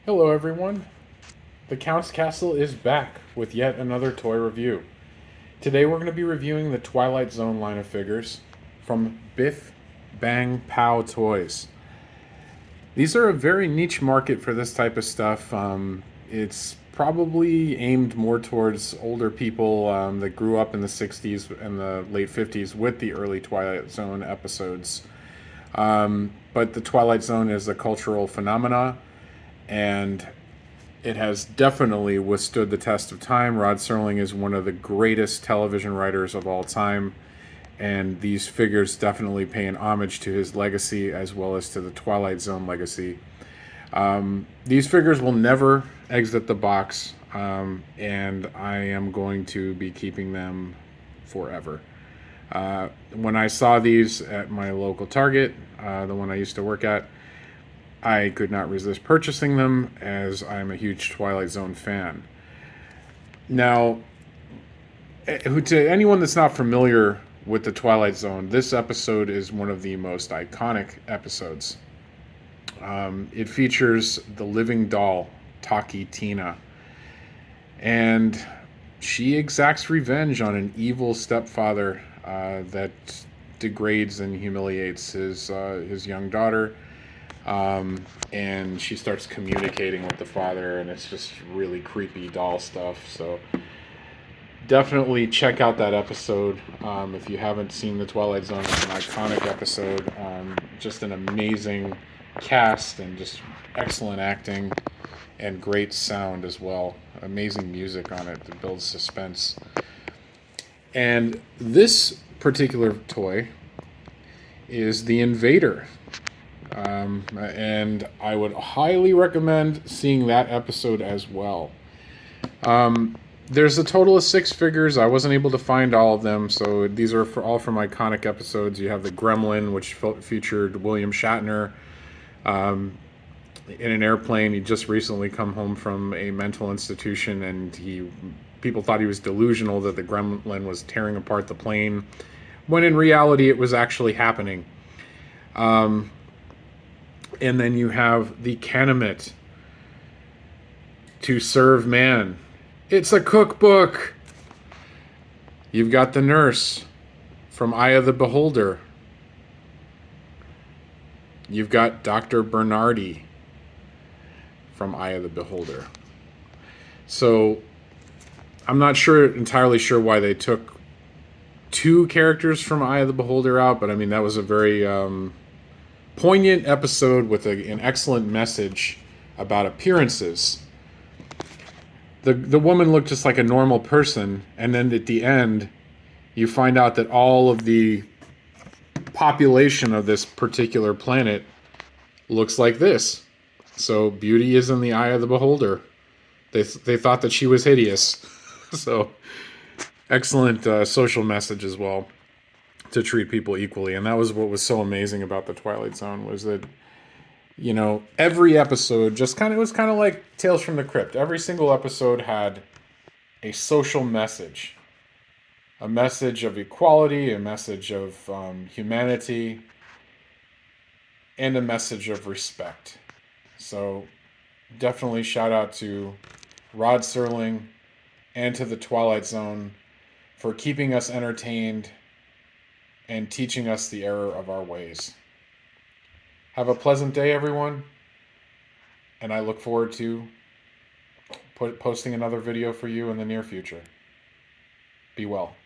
Hello, everyone. The Count's Castle is back with yet another toy review. Today, we're going to be reviewing the Twilight Zone line of figures from Biff Bang Pow Toys. These are a very niche market for this type of stuff. It's probably aimed more towards older people that grew up in the 60s and the late 50s with the early Twilight Zone episodes. But the Twilight Zone is a cultural phenomena, and it has definitely withstood the test of time. Rod Serling is one of the greatest television writers of all time, and these figures definitely pay an homage to his legacy as well as to the Twilight Zone legacy. These figures will never exit the box, and I am going to be keeping them forever. When I saw these at my local Target, the one I used to work at, I could not resist purchasing them as I'm a huge Twilight Zone fan. Now, to anyone that's not familiar with the Twilight Zone, this episode is one of the most iconic episodes. It features the living doll, Taki Tina, and she exacts revenge on an evil stepfather that degrades and humiliates his young daughter. And she starts communicating with the father, and it's just really creepy doll stuff. So definitely check out that episode if you haven't seen the Twilight Zone. It's an iconic episode. Just an amazing cast and just excellent acting and great sound as well. Amazing music on it that builds suspense. And this particular toy is the Invader. And I would highly recommend seeing that episode as well. There's a total of 6 figures. I wasn't able to find all of them, so these are all from iconic episodes. You have the Gremlin, which featured William Shatner in an airplane. He just recently come home from a mental institution, and people thought he was delusional that the Gremlin was tearing apart the plane, when in reality it was actually happening. And then you have the Canamit, To Serve Man. It's a cookbook. You've got the nurse from Eye of the Beholder. You've got Dr. Bernardi from Eye of the Beholder. So I'm not entirely sure why they took 2 characters from Eye of the Beholder out, but I mean, that was a very poignant episode with an excellent message about appearances. The woman looked just like a normal person, and then at the end, you find out that all of the population of this particular planet looks like this. So beauty is in the eye of the beholder. They thought that she was hideous. So excellent social message as well, to treat people equally. And that was what was so amazing about the Twilight Zone, was that, you know, every episode it was kind of like Tales from the Crypt. Every single episode had a social message, a message of equality, a message of humanity, and a message of respect. So definitely shout out to Rod Serling and to the Twilight Zone for keeping us entertained and teaching us the error of our ways. Have a pleasant day, everyone, and I look forward to posting another video for you in the near future. Be well.